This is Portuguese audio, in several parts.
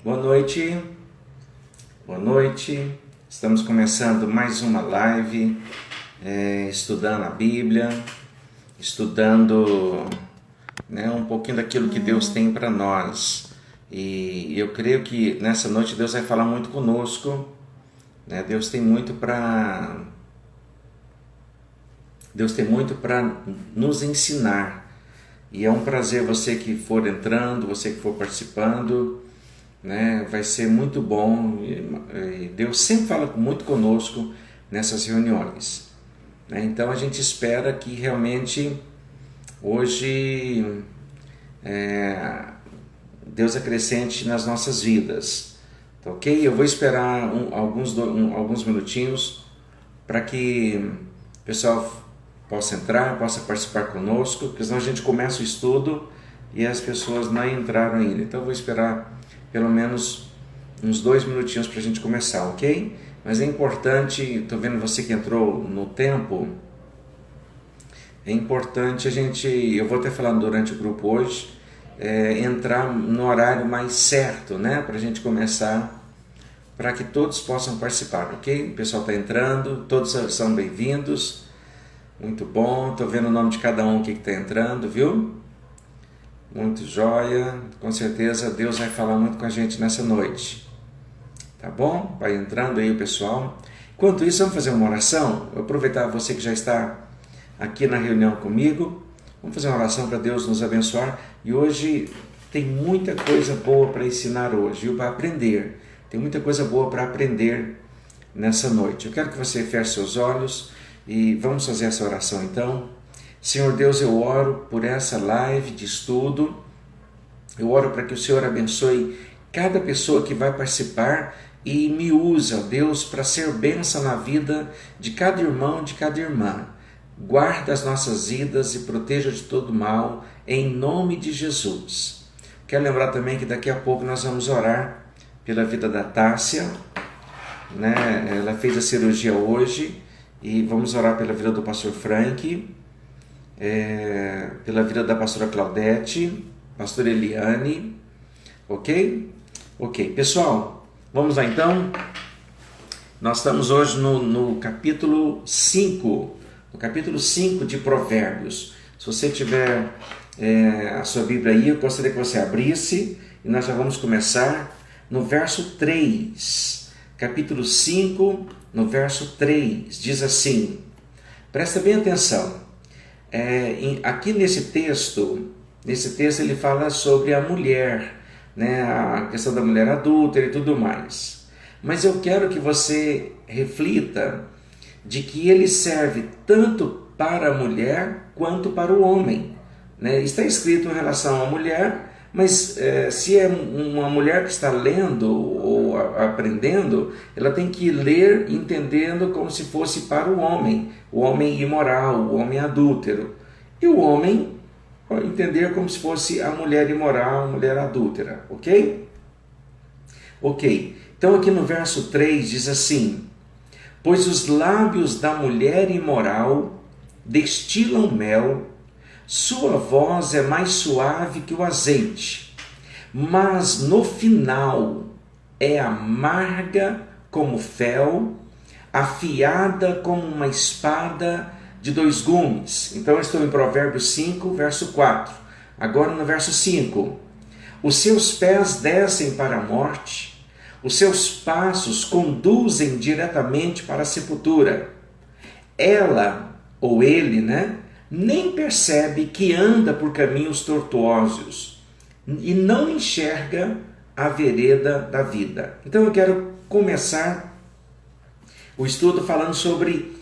Boa noite, boa noite. Estamos começando mais uma live, estudando a Bíblia, estudando um pouquinho daquilo que Deus tem para nós. E eu creio que nessa noite Deus vai falar muito conosco, né? Deus tem muito para nos ensinar. E é um prazer você que for entrando, você que for participando, né? Vai ser muito bom. E Deus sempre fala muito conosco nessas reuniões, né? Então a gente espera que realmente hoje Deus acrescente nas nossas vidas, tá ok? Eu vou esperar alguns minutinhos para que o pessoal possa entrar, possa participar conosco, porque senão a gente começa o estudo e as pessoas não entraram ainda. Então eu vou esperar pelo menos uns 2 minutinhos para a gente começar, ok? Mas é importante, estou vendo você que entrou no tempo, é importante eu vou até falar durante o grupo hoje, entrar no horário mais certo, né? Para a gente começar, para que todos possam participar, ok? O pessoal está entrando, todos são bem-vindos. Muito bom, estou vendo o nome de cada um aqui que está entrando, viu? Muito jóia, com certeza Deus vai falar muito com a gente nessa noite, tá bom? Vai entrando aí o pessoal. Enquanto isso, vamos fazer uma oração. Eu aproveitar você que já está aqui na reunião comigo, vamos fazer uma oração para Deus nos abençoar. E hoje tem muita coisa boa para ensinar hoje, viu? Para aprender, tem muita coisa boa para aprender nessa noite. Eu quero que você feche seus olhos e vamos fazer essa oração então. Senhor Deus, eu oro por essa live de estudo, eu oro para que o Senhor abençoe cada pessoa que vai participar e me usa, Deus, para ser bênção na vida de cada irmão, de cada irmã. Guarda as nossas vidas e proteja de todo mal, em nome de Jesus. Quero lembrar também que daqui a pouco nós vamos orar pela vida da Tássia, né? Ela fez a cirurgia hoje. E vamos orar pela vida do pastor Frank, pela vida da pastora Claudete, pastora Eliane, ok? Ok, pessoal, vamos lá então. Nós estamos hoje no capítulo 5, de Provérbios. Se você tiver a sua Bíblia aí, eu gostaria que você abrisse e nós já vamos começar no verso 3. Capítulo 5, no verso 3, diz assim, presta bem atenção, aqui nesse texto ele fala sobre a mulher, né, a questão da mulher adúltera e tudo mais, mas eu quero que você reflita de que ele serve tanto para a mulher quanto para o homem, né? Está escrito em relação à mulher, mas se é uma mulher que está lendo ou aprendendo, ela tem que ler entendendo como se fosse para o homem imoral, o homem adúltero. E o homem entender como se fosse a mulher imoral, a mulher adúltera, ok? Ok, então aqui no verso 3 diz assim, pois os lábios da mulher imoral destilam mel, sua voz é mais suave que o azeite, mas no final é amarga como fel, afiada como uma espada de 2 gumes. Então eu estou em Provérbios 5, verso 4. Agora no verso 5. Os seus pés descem para a morte, os seus passos conduzem diretamente para a sepultura. Ela, ou ele, né? Nem percebe que anda por caminhos tortuosos e não enxerga a vereda da vida. Então eu quero começar o estudo falando sobre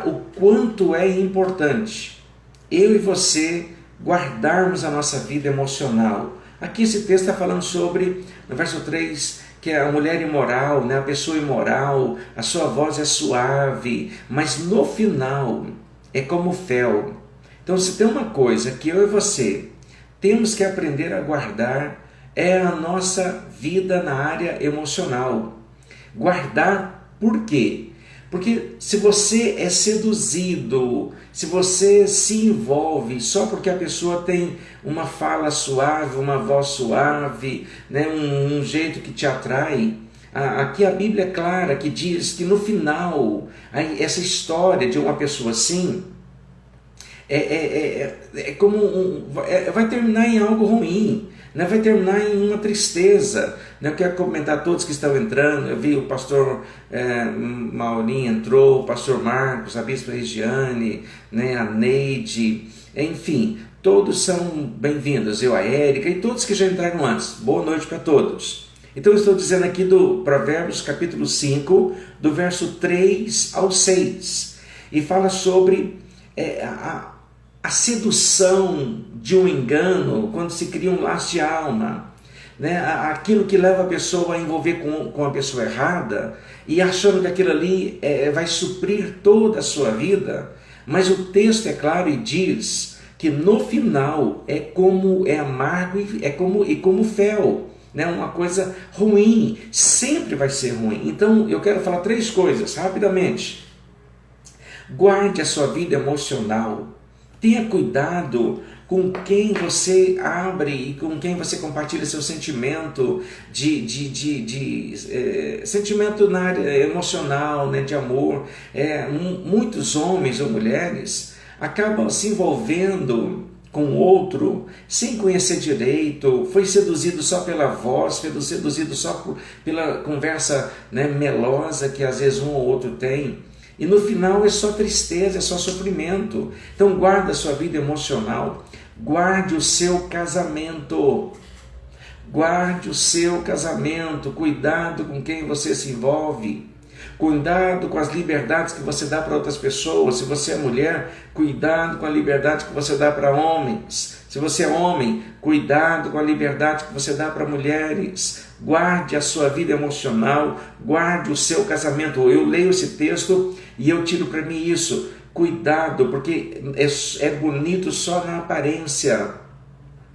o quanto é importante eu e você guardarmos a nossa vida emocional. Aqui esse texto está falando sobre, no verso 3, que é a mulher imoral, né? A pessoa imoral, a sua voz é suave, mas no final é como fel. Então, se tem uma coisa que eu e você temos que aprender a guardar, é a nossa vida na área emocional. Guardar por quê? Porque se você é seduzido, se você se envolve só porque a pessoa tem uma fala suave, uma voz suave, né, um jeito que te atrai, aqui a Bíblia é clara que diz que no final, essa história de uma pessoa assim, vai terminar em algo ruim, né? Vai terminar em uma tristeza. Eu quero comentar todos que estão entrando. Eu vi o pastor Maurinho entrou, o pastor Marcos, a bispa Regiane, né? A Neide, enfim, todos são bem-vindos, a Érica e todos que já entraram antes. Boa noite para todos. Então eu estou dizendo aqui do Provérbios capítulo 5, do verso 3 ao 6, e fala sobre a sedução de um engano, quando se cria um laço de alma, né? Aquilo que leva a pessoa a envolver com a pessoa errada, e achando que aquilo ali vai suprir toda a sua vida, mas o texto é claro e diz que no final é amargo e como fel, né? Uma coisa ruim, sempre vai ser ruim. Então eu quero falar 3 coisas rapidamente. Guarde a sua vida emocional. Tenha cuidado com quem você abre e com quem você compartilha seu sentimento sentimento na área emocional, né, de amor. Muitos homens ou mulheres acabam se envolvendo com outro sem conhecer direito, foi seduzido só pela voz, foi seduzido só pela conversa, né, melosa que às vezes um ou outro tem. E no final é só tristeza, é só sofrimento. Então guarde a sua vida emocional, guarde o seu casamento. Guarde o seu casamento, cuidado com quem você se envolve. Cuidado com as liberdades que você dá para outras pessoas. Se você é mulher, cuidado com a liberdade que você dá para homens. Se você é homem, cuidado com a liberdade que você dá para mulheres. Guarde a sua vida emocional, guarde o seu casamento. Eu leio esse texto e eu tiro para mim isso. Cuidado, porque é bonito só na aparência.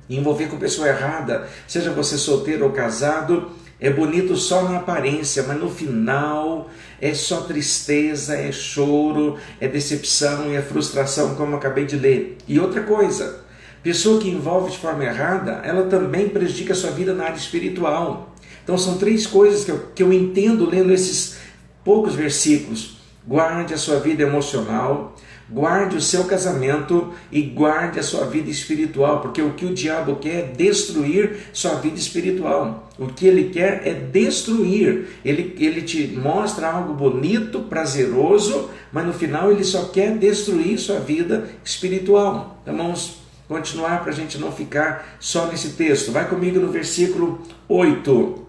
Envolver com pessoa errada, seja você solteiro ou casado, é bonito só na aparência, mas no final é só tristeza, é choro, é decepção e é frustração, como eu acabei de ler. E outra coisa, pessoa que envolve de forma errada, ela também prejudica a sua vida na área espiritual. Então são 3 coisas que eu entendo lendo esses poucos versículos. Guarde a sua vida emocional, guarde o seu casamento e guarde a sua vida espiritual, porque o que o diabo quer é destruir sua vida espiritual. O que ele quer é destruir. Ele te mostra algo bonito, prazeroso, mas no final ele só quer destruir sua vida espiritual. Então vamos continuar para a gente não ficar só nesse texto. Vai comigo no versículo 8.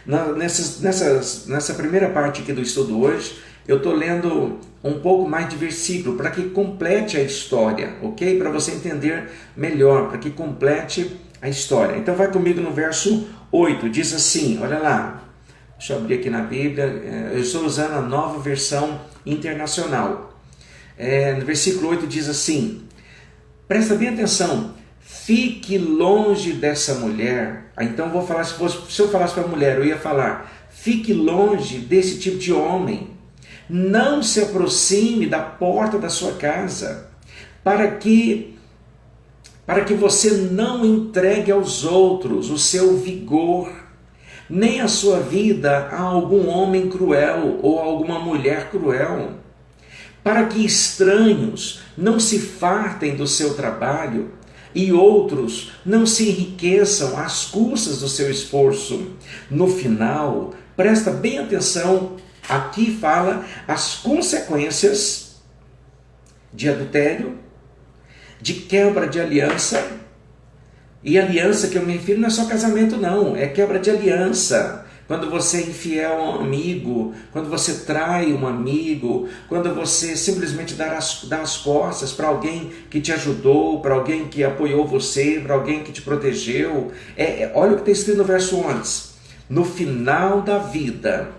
Nessa primeira parte aqui do estudo hoje, eu estou lendo um pouco mais de versículo para que complete a história, ok? Para você entender melhor, para que complete a história. Então vai comigo no verso 8, diz assim, olha lá, deixa eu abrir aqui na Bíblia, eu estou usando a Nova Versão Internacional. No versículo 8 diz assim, presta bem atenção, fique longe dessa mulher. Então vou falar, se eu falasse para a mulher, eu ia falar, fique longe desse tipo de homem. Não se aproxime da porta da sua casa, para que você não entregue aos outros o seu vigor, nem a sua vida a algum homem cruel ou a alguma mulher cruel, para que estranhos não se fartem do seu trabalho e outros não se enriqueçam às custas do seu esforço. No final, presta bem atenção, aqui fala as consequências de adultério, de quebra de aliança. E aliança que eu me refiro não é só casamento não, é quebra de aliança. Quando você é infiel a um amigo, quando você trai um amigo, quando você simplesmente dá as costas para alguém que te ajudou, para alguém que apoiou você, para alguém que te protegeu. Olha o que está escrito no verso 11. No final da vida,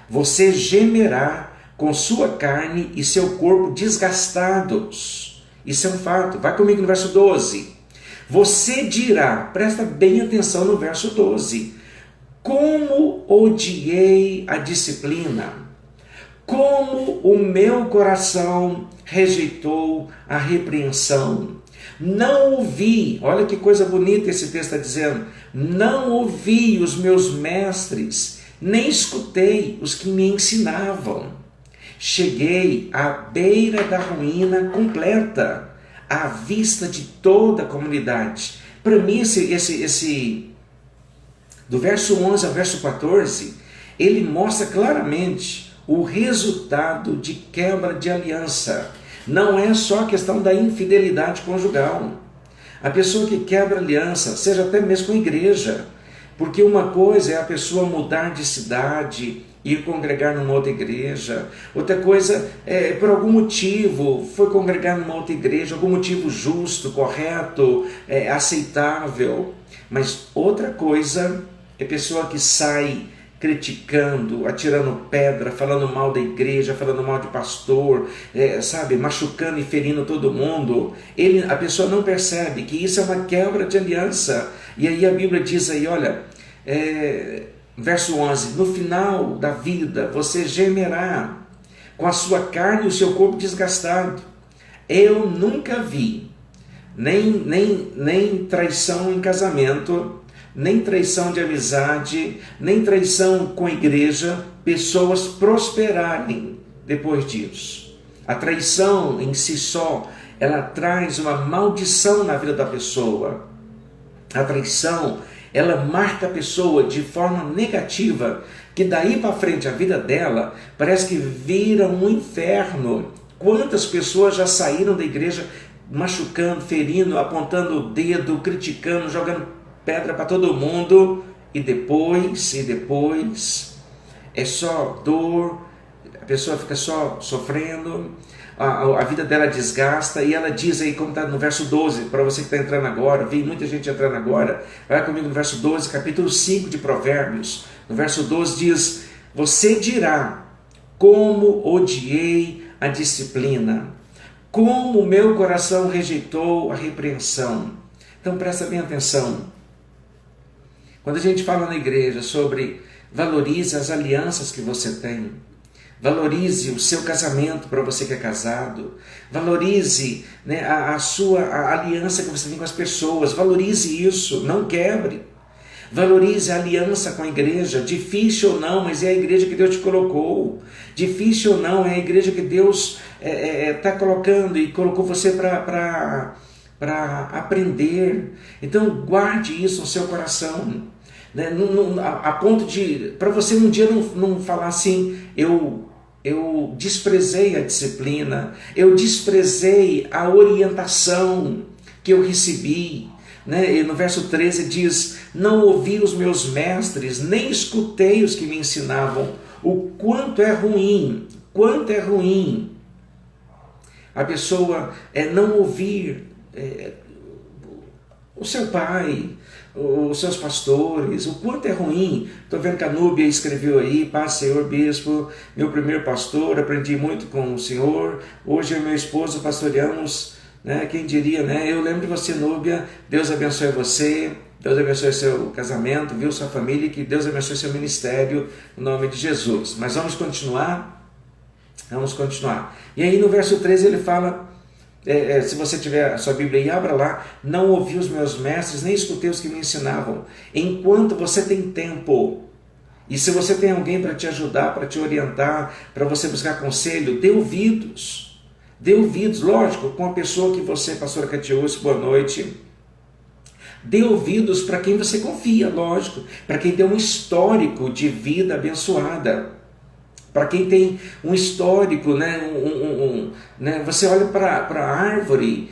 você gemerá com sua carne e seu corpo desgastados. Isso é um fato. Vai comigo no verso 12. Você dirá, presta bem atenção no verso 12. Como odiei a disciplina, como o meu coração rejeitou a repreensão. Não ouvi, olha que coisa bonita esse texto está dizendo, não ouvi os meus mestres, nem escutei os que me ensinavam. Cheguei à beira da ruína completa, à vista de toda a comunidade. Para mim, do verso 11 ao verso 14, ele mostra claramente o resultado de quebra de aliança. Não é só a questão da infidelidade conjugal. A pessoa que quebra aliança, seja até mesmo com a igreja, porque uma coisa é a pessoa mudar de cidade, ir congregar numa outra igreja, outra coisa é por algum motivo foi congregar numa outra igreja, algum motivo justo, correto, aceitável, mas outra coisa é pessoa que sai criticando, atirando pedra, falando mal da igreja, falando mal de pastor, machucando e ferindo todo mundo. A pessoa não percebe que isso é uma quebra de aliança. E aí a Bíblia diz aí, olha, verso 11, no final da vida você gemerá com a sua carne e o seu corpo desgastado. Eu nunca vi nem traição em casamento, nem traição de amizade, nem traição com a igreja, pessoas prosperarem depois disso. A traição em si só, ela traz uma maldição na vida da pessoa. A traição, ela marca a pessoa de forma negativa, que daí para frente a vida dela parece que vira um inferno. Quantas pessoas já saíram da igreja machucando, ferindo, apontando o dedo, criticando, jogando pedra para todo mundo, e depois é só dor, a pessoa fica só sofrendo, a vida dela desgasta, e ela diz aí, como está no verso 12, para você que está entrando agora, vi muita gente entrando agora, vai comigo no verso 12, capítulo 5 de Provérbios, no verso 12 diz, você dirá, como odiei a disciplina, como o meu coração rejeitou a repreensão. Então presta bem atenção. Quando a gente fala na igreja sobre valorize as alianças que você tem, valorize o seu casamento para você que é casado, valorize a aliança que você tem com as pessoas, valorize isso, não quebre. Valorize a aliança com a igreja, difícil ou não, mas é a igreja que Deus te colocou. Difícil ou não, é a igreja que Deus está colocando e colocou você para aprender. Então guarde isso no seu coração, né? A ponto de, para você um dia não falar assim, eu desprezei a disciplina, eu desprezei a orientação que eu recebi, né? E no verso 13 diz, não ouvi os meus mestres, nem escutei os que me ensinavam. O quanto é ruim a pessoa não ouvir o seu pai, os seus pastores, o quanto é ruim. Estou vendo que a Núbia escreveu aí, paz Senhor Bispo, meu primeiro pastor, aprendi muito com o Senhor, hoje eu e meu esposo pastoreamos, né? Quem diria, né? Eu lembro de você, Núbia, Deus abençoe você, Deus abençoe seu casamento, viu, sua família, que Deus abençoe seu ministério, no nome de Jesus. Mas vamos continuar. E aí no verso 13 ele fala, se você tiver a sua Bíblia aí, abra lá, não ouvi os meus mestres, nem escutei os que me ensinavam. Enquanto você tem tempo, e se você tem alguém para te ajudar, para te orientar, para você buscar conselho, dê ouvidos, lógico, com a pessoa que você, pastora Catiúcia, boa noite, dê ouvidos para quem você confia, lógico, para quem tem um histórico de vida abençoada, para quem tem um histórico, né, você olha para a árvore,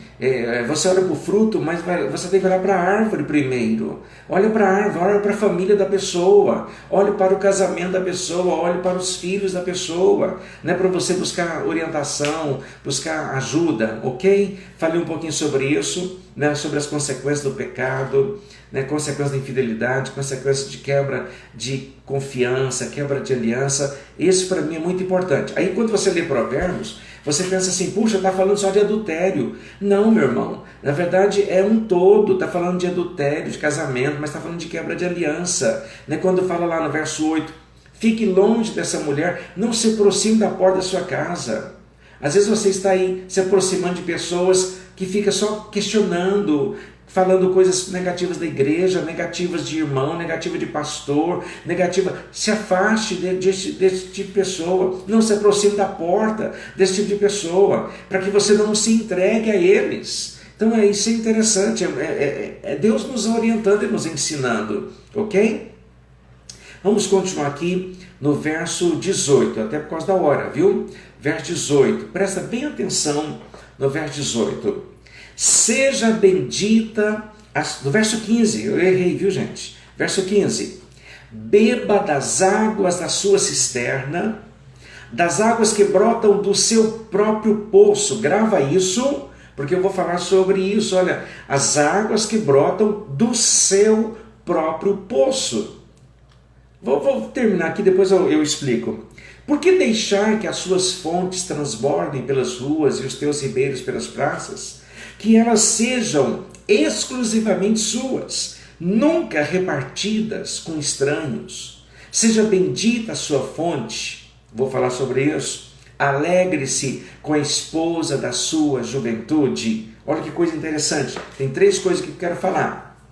você olha para o fruto, mas você tem que olhar para a árvore primeiro. Olha para a árvore, olha para a família da pessoa, olha para o casamento da pessoa, olha para os filhos da pessoa, né, para você buscar orientação, buscar ajuda, ok? Falei um pouquinho sobre isso, né, sobre as consequências do pecado, né, consequências da infidelidade, consequências de quebra de confiança, quebra de aliança. Isso para mim é muito importante. Aí quando você lê Provérbios, você pensa assim, puxa, está falando só de adultério. Não, meu irmão, na verdade é um todo, está falando de adultério, de casamento, mas está falando de quebra de aliança, né? Quando fala lá no verso 8, Fique longe dessa mulher, não se aproxime da porta da sua casa. Às vezes você está aí se aproximando de pessoas que ficam só questionando, falando coisas negativas da igreja, negativas de irmão, negativas de pastor, negativa. Se afaste desse tipo de pessoa, não se aproxime da porta desse tipo de pessoa, para que você não se entregue a eles. Então isso é interessante, é Deus nos orientando e nos ensinando, ok? Vamos continuar aqui no verso 18, até por causa da hora, viu? Verso 18, presta bem atenção no verso 18. Seja bendita, no verso 15, eu errei, viu gente? Verso 15, beba das águas da sua cisterna, das águas que brotam do seu próprio poço. Grava isso, porque eu vou falar sobre isso. Olha, as águas que brotam do seu próprio poço. Vou terminar aqui, depois eu explico. Por que deixar que as suas fontes transbordem pelas ruas e os teus ribeiros pelas praças? Que elas sejam exclusivamente suas, nunca repartidas com estranhos. Seja bendita a sua fonte. Vou falar sobre isso. Alegre-se com a esposa da sua juventude. Olha que coisa interessante. Tem 3 coisas que eu quero falar.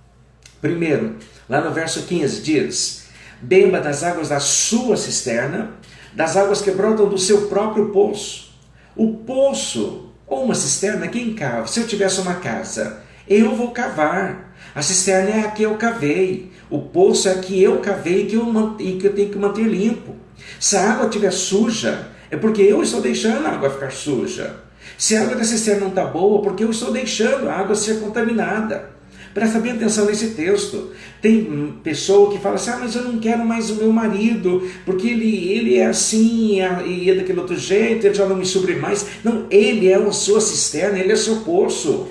Primeiro, lá no verso 15 diz: beba das águas da sua cisterna, das águas que brotam do seu próprio poço. O poço, ou uma cisterna, quem cava? Se eu tivesse uma casa, eu vou cavar. A cisterna é a que eu cavei. O poço é a que eu cavei e que eu tenho que manter limpo. Se a água estiver suja, é porque eu estou deixando a água ficar suja. Se a água da cisterna não está boa, porque eu estou deixando a água ser contaminada. Presta bem atenção nesse texto. Tem pessoa que fala assim: mas eu não quero mais o meu marido, porque ele é assim e é daquele outro jeito, ele já não me supre mais. Não, ele é a sua cisterna, ele é o seu poço.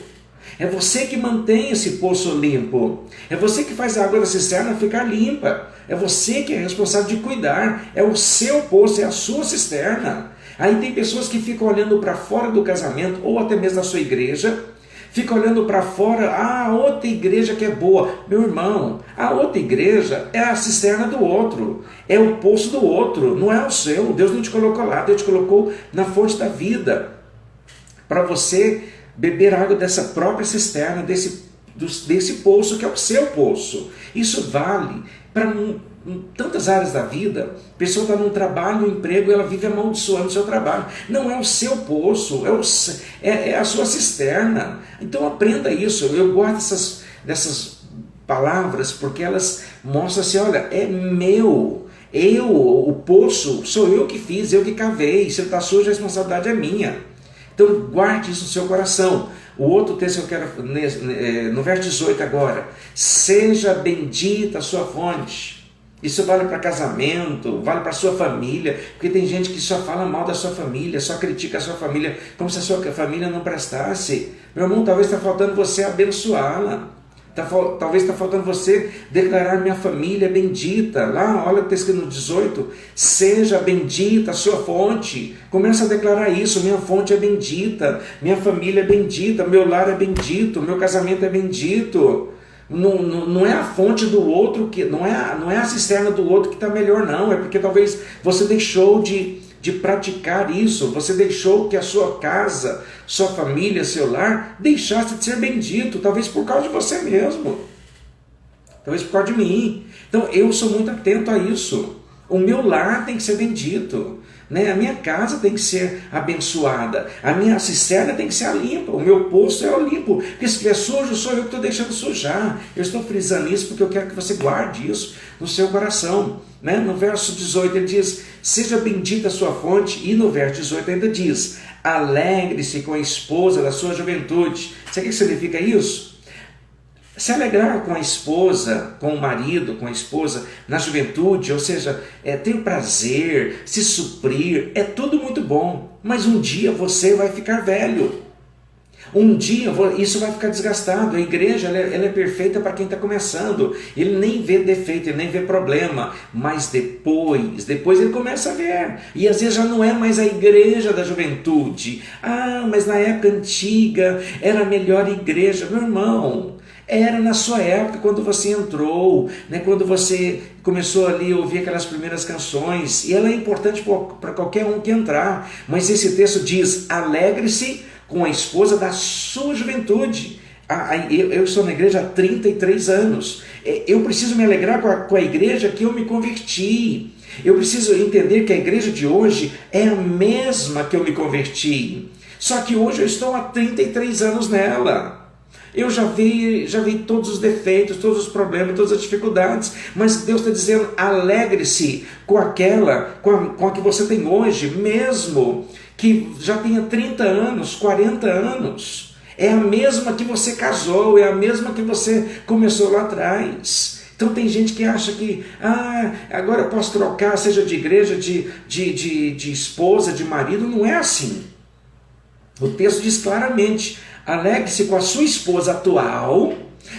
É você que mantém esse poço limpo. É você que faz a água da cisterna ficar limpa. É você que é responsável de cuidar. É o seu poço, é a sua cisterna. Aí tem pessoas que ficam olhando para fora do casamento, ou até mesmo da sua igreja, fica olhando para fora, a outra igreja que é boa. Meu irmão, a outra igreja é a cisterna do outro, é o poço do outro, não é o seu. Deus não te colocou lá, Deus te colocou na fonte da vida, para você beber água dessa própria cisterna, desse poço que é o seu poço. Isso vale para em tantas áreas da vida. A pessoa está num trabalho, no emprego, e ela vive amaldiçoando o seu trabalho. Não é o seu poço, é a sua cisterna. Então aprenda isso. Eu gosto dessas palavras porque elas mostram assim: olha, é meu. O poço, sou eu que fiz, eu que cavei. Se ele está sujo, a responsabilidade é minha. Então guarde isso no seu coração. O outro texto que eu quero, no verso 18 agora: seja bendita a sua fonte. Isso vale para casamento, vale para a sua família, porque tem gente que só fala mal da sua família, só critica a sua família, como se a sua família não prestasse. Meu irmão, talvez está faltando você abençoá-la. Talvez está faltando você declarar: minha família é bendita. Lá, olha o que está escrito no 18: seja bendita a sua fonte. Começa a declarar isso: minha fonte é bendita, minha família é bendita, meu lar é bendito, meu casamento é bendito. Não é a fonte do outro, não é a cisterna do outro que está melhor, não. É porque talvez você deixou de praticar isso, você deixou que a sua casa, sua família, seu lar deixasse de ser bendito, talvez por causa de você mesmo, talvez por causa de mim. Então eu sou muito atento a isso. O meu lar tem que ser bendito, né? A minha casa tem que ser abençoada, a minha cisterna tem que ser limpa, o meu poço é o limpo, porque se estiver sujo, sou eu que estou deixando sujar. Eu estou frisando isso porque eu quero que você guarde isso no seu coração, né? No verso 18 ele diz: seja bendita a sua fonte, e no verso 18 ainda diz: alegre-se com a esposa da sua juventude. Sabe o que significa isso? Se alegrar com a esposa, com o marido, com a esposa na juventude, ou seja, ter prazer, se suprir, é tudo muito bom. Mas um dia você vai ficar velho. Um dia isso vai ficar desgastado. A igreja ela é perfeita para quem está começando. Ele nem vê defeito, ele nem vê problema. Mas depois ele começa a ver. E às vezes já não é mais a igreja da juventude. Mas na época antiga era a melhor igreja. Meu irmão, Era na sua época, quando você entrou, né, quando você começou ali a ouvir aquelas primeiras canções, e ela é importante para qualquer um que entrar, mas esse texto diz: alegre-se com a esposa da sua juventude. Eu estou na igreja há 33 anos, eu preciso me alegrar com a igreja que eu me converti. Eu preciso entender que a igreja de hoje é a mesma que eu me converti. Só que hoje eu estou há 33 anos nela. Eu já vi todos os defeitos, todos os problemas, todas as dificuldades. Mas Deus está dizendo: alegre-se com a que você tem hoje, mesmo que já tenha 30 anos, 40 anos. É a mesma que você casou, é a mesma que você começou lá atrás. Então tem gente que acha que agora eu posso trocar, seja de igreja, de esposa, de marido. Não é assim. O texto diz claramente: alegre-se com a sua esposa atual,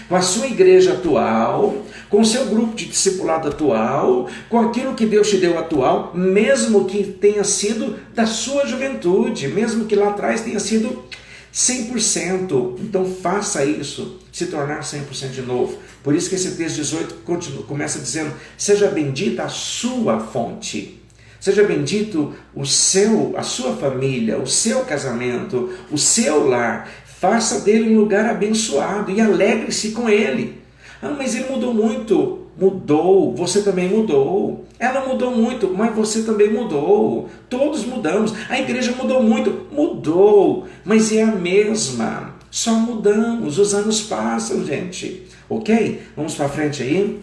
com a sua igreja atual, com o seu grupo de discipulado atual, com aquilo que Deus te deu atual, mesmo que tenha sido da sua juventude, mesmo que lá atrás tenha sido 100%. Então faça isso, se tornar 100% de novo. Por isso que esse texto 18 começa dizendo: seja bendita a sua fonte, seja bendito a sua família, o seu casamento, o seu lar. Faça dele um lugar abençoado e alegre-se com ele. Mas ele mudou muito. Mudou, você também mudou. Ela mudou muito, mas você também mudou. Todos mudamos. A igreja mudou muito, mudou, mas é a mesma. Só mudamos, os anos passam, gente. Ok? Vamos para frente aí.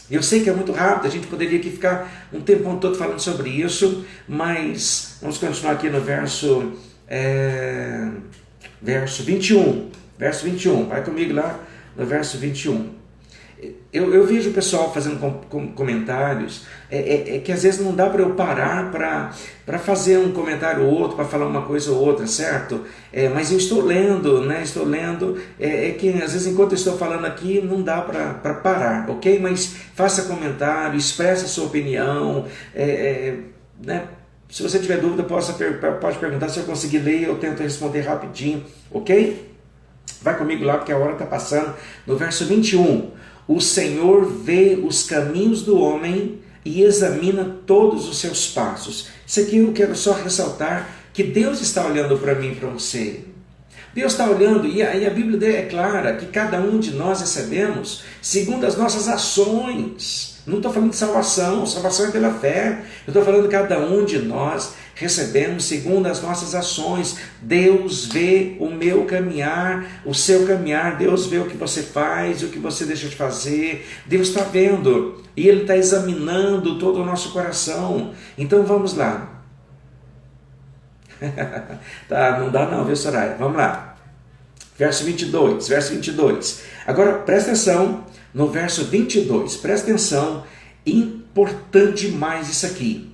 Eu sei que é muito rápido, a gente poderia aqui ficar um tempão todo falando sobre isso, mas vamos continuar aqui no verso 21. Verso 21, vai comigo lá no verso 21. Eu vejo o pessoal fazendo comentários, que às vezes não dá para eu parar para fazer um comentário ou outro, para falar uma coisa ou outra, certo? Mas eu estou lendo, né? Estou lendo, que às vezes enquanto eu estou falando aqui não dá para parar, ok? Mas faça comentário, expresse a sua opinião, né? Se você tiver dúvida, pode perguntar. Se eu conseguir ler, eu tento responder rapidinho, ok? Vai comigo lá, porque a hora está passando. No verso 21, o Senhor vê os caminhos do homem e examina todos os seus passos. Isso aqui eu quero só ressaltar, que Deus está olhando para mim e para você. Deus está olhando, e a Bíblia é clara, que cada um de nós recebemos segundo as nossas ações. Não estou falando de salvação, salvação é pela fé. Eu estou falando que cada um de nós recebemos segundo as nossas ações. Deus vê o meu caminhar, o seu caminhar. Deus vê o que você faz, o que você deixa de fazer. Deus está vendo e Ele está examinando todo o nosso coração. Então vamos lá. Tá, não dá não, viu, Soraya? Vamos lá. Verso 22. Agora presta atenção no verso 22. Presta atenção, importante demais isso aqui.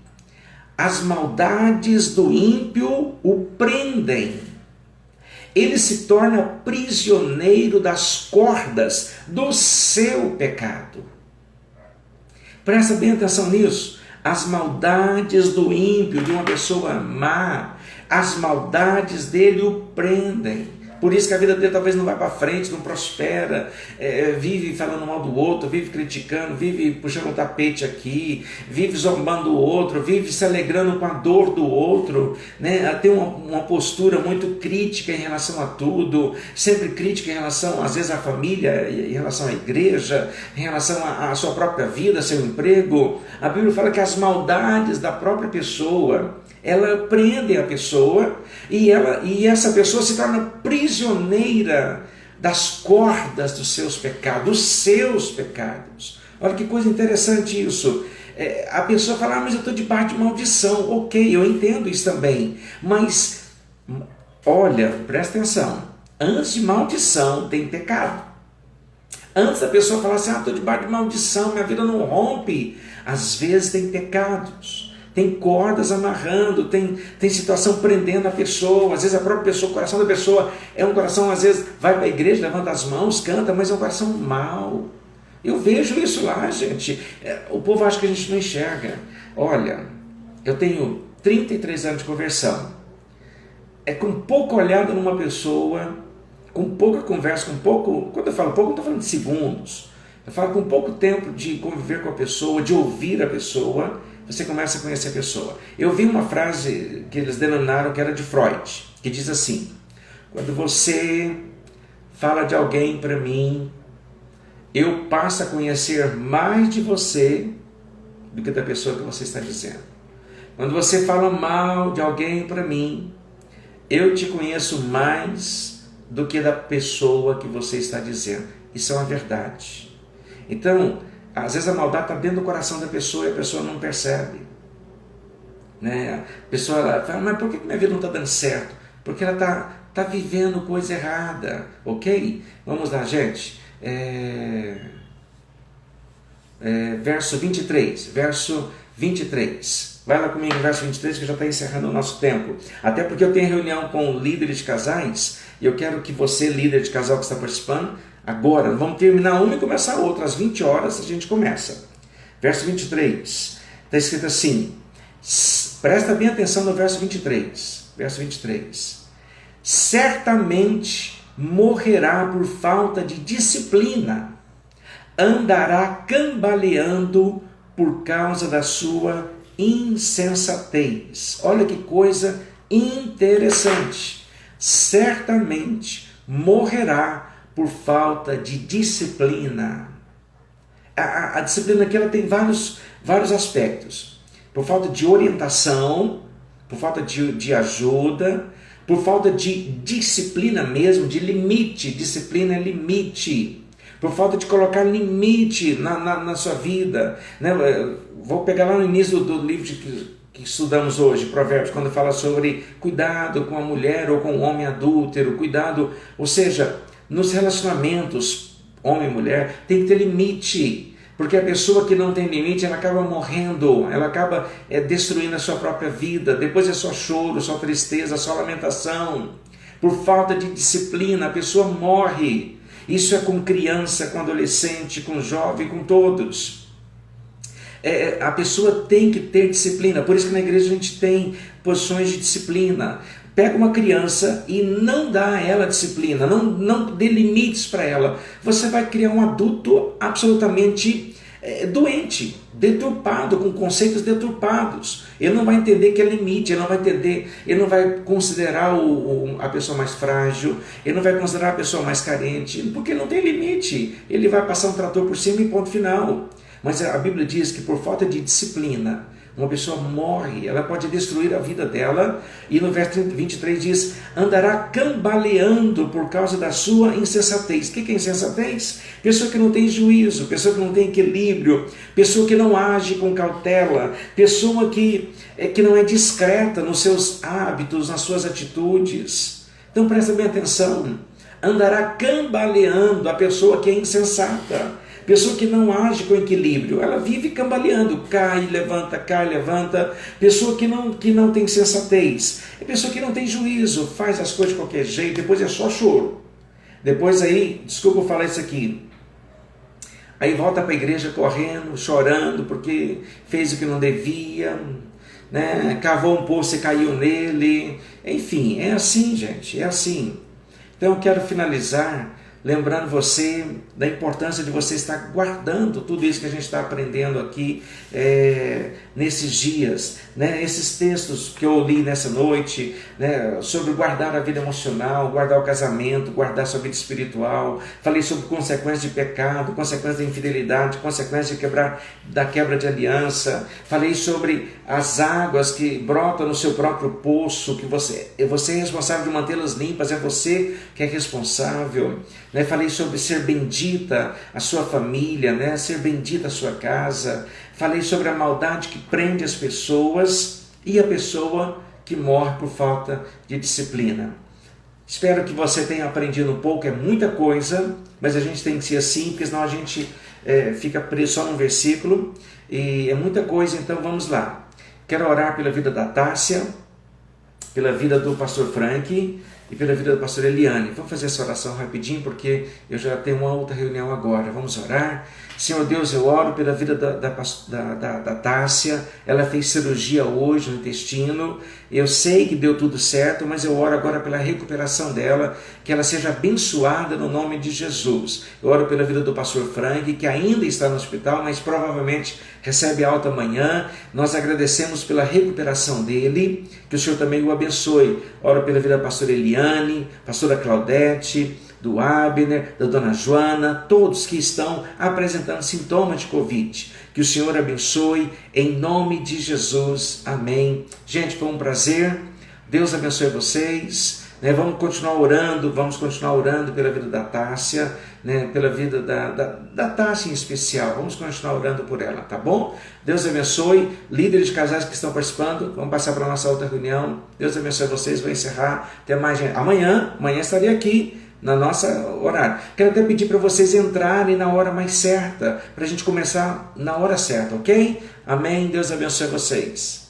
As maldades do ímpio o prendem. Ele se torna prisioneiro das cordas do seu pecado. Presta bem atenção nisso. As maldades do ímpio, de uma pessoa má, as maldades dele o prendem. Por isso que a vida dele talvez não vai para frente, não prospera, vive falando mal do outro, vive criticando, vive puxando o tapete aqui, vive zombando o outro, vive se alegrando com a dor do outro, né? Tem uma postura muito crítica em relação a tudo, sempre crítica em relação, às vezes, à família, em relação à igreja, em relação à sua própria vida, seu emprego. A Bíblia fala que as maldades da própria pessoa, ela prende a pessoa e essa pessoa se torna prisioneira das cordas dos seus pecados, Olha que coisa interessante isso. A pessoa fala, mas eu estou debaixo de maldição. Ok, eu entendo isso também. Mas, olha, presta atenção. Antes de maldição tem pecado. Antes da pessoa falar assim, estou debaixo de maldição, minha vida não rompe. Às vezes tem pecados. Tem cordas amarrando, tem situação prendendo a pessoa. Às vezes a própria pessoa, o coração da pessoa é um coração, às vezes vai para a igreja, levanta as mãos, canta, mas é um coração mau. Eu vejo isso lá, gente. O povo acha que a gente não enxerga. Olha, eu tenho 33 anos de conversão. Com pouca olhada numa pessoa, com pouca conversa, com pouco, quando eu falo pouco, não estou falando de segundos, eu falo com pouco tempo de conviver com a pessoa, de ouvir a pessoa, você começa a conhecer a pessoa. Eu vi uma frase que eles denominaram que era de Freud, que diz assim: quando você fala de alguém para mim, eu passo a conhecer mais de você do que da pessoa que você está dizendo. Quando você fala mal de alguém para mim, eu te conheço mais do que da pessoa que você está dizendo. Isso é uma verdade. Então, às vezes a maldade está dentro do coração da pessoa e a pessoa não percebe. Né? A pessoa fala, mas por que minha vida não está dando certo? Porque ela está vivendo coisa errada, ok? Vamos lá, gente. Verso 23. Vai lá comigo no verso 23, que já está encerrando o nosso tempo. Até porque eu tenho reunião com líderes de casais, e eu quero que você, líder de casal que está participando, agora, vamos terminar uma e começar a outra. Às 20 horas a gente começa. Verso 23. Está escrito assim, presta bem atenção no verso 23. Verso 23. Certamente morrerá por falta de disciplina, andará cambaleando por causa da sua insensatez. Olha que coisa interessante. Certamente morrerá por falta de disciplina. A disciplina aqui ela tem vários aspectos. Por falta de orientação, por falta de ajuda, por falta de disciplina mesmo, de limite. Disciplina é limite. Por falta de colocar limite na sua vida. Né? Vou pegar lá no início do livro que estudamos hoje, Provérbios, quando fala sobre cuidado com a mulher ou com o homem adúltero, cuidado, ou seja, nos relacionamentos, homem e mulher, tem que ter limite. Porque a pessoa que não tem limite, ela acaba morrendo, ela acaba destruindo a sua própria vida. Depois é só choro, só tristeza, só lamentação. Por falta de disciplina, a pessoa morre. Isso é com criança, com adolescente, com jovem, com todos. A pessoa tem que ter disciplina. Por isso que na igreja a gente tem posições de disciplina. Pega uma criança e não dá a ela disciplina, não dê limites para ela. Você vai criar um adulto absolutamente doente, deturpado, com conceitos deturpados. Ele não vai entender que é limite, ele não vai considerar a pessoa mais frágil, ele não vai considerar a pessoa mais carente, porque não tem limite. Ele vai passar um trator por cima e ponto final. Mas a Bíblia diz que por falta de disciplina, uma pessoa morre, ela pode destruir a vida dela. E no verso 23 diz, andará cambaleando por causa da sua insensatez. O que é insensatez? Pessoa que não tem juízo, pessoa que não tem equilíbrio, pessoa que não age com cautela, pessoa que não é discreta nos seus hábitos, nas suas atitudes. Então presta bem atenção, andará cambaleando a pessoa que é insensata. Pessoa que não age com equilíbrio, ela vive cambaleando, cai, levanta. Pessoa que não tem sensatez, é pessoa que não tem juízo, faz as coisas de qualquer jeito, depois é só choro. Depois aí, desculpa eu falar isso aqui, aí volta para a igreja correndo, chorando, porque fez o que não devia, né? Cavou um poço e caiu nele, enfim, é assim, gente, é assim. Então eu quero finalizar lembrando você da importância de você estar guardando tudo isso que a gente está aprendendo aqui nesses dias, né? Esses textos que eu li nessa noite, né? Sobre guardar a vida emocional, guardar o casamento, guardar a sua vida espiritual. Falei sobre consequências de pecado, consequências da infidelidade, consequências da quebra de aliança. Falei sobre as águas que brotam no seu próprio poço, que você é responsável de mantê-las limpas, é você que é responsável. Né? Falei sobre ser bendita a sua família, né? Ser bendita a sua casa. Falei sobre a maldade que prende as pessoas e a pessoa que morre por falta de disciplina. Espero que você tenha aprendido um pouco, é muita coisa, mas a gente tem que ser assim, porque senão a gente fica preso só num versículo, e é muita coisa, então vamos lá. Quero orar pela vida da Tássia, pela vida do pastor Frank, e pela vida da pastora Eliane. Vamos fazer essa oração rapidinho, porque eu já tenho uma outra reunião agora. Vamos orar. Senhor Deus, eu oro pela vida da Tássia. Ela fez cirurgia hoje no intestino. Eu sei que deu tudo certo, mas eu oro agora pela recuperação dela, que ela seja abençoada no nome de Jesus. Eu oro pela vida do pastor Frank, que ainda está no hospital, mas provavelmente recebe alta amanhã. Nós agradecemos pela recuperação dele, que o Senhor também o abençoe. Oro pela vida da pastora Eliane, pastora Claudete, do Abner, da dona Joana, todos que estão apresentando sintomas de Covid. Que o Senhor abençoe, em nome de Jesus. Amém. Gente, foi um prazer. Deus abençoe vocês. Vamos continuar orando pela vida da Tássia, pela vida da Tássia em especial. Vamos continuar orando por ela, tá bom? Deus abençoe. Líderes de casais que estão participando, vamos passar para a nossa outra reunião. Deus abençoe vocês, vou encerrar. Até mais, gente. Amanhã estarei aqui na nossa horário. Quero até pedir para vocês entrarem na hora mais certa, para a gente começar na hora certa, ok? Amém? Deus abençoe vocês.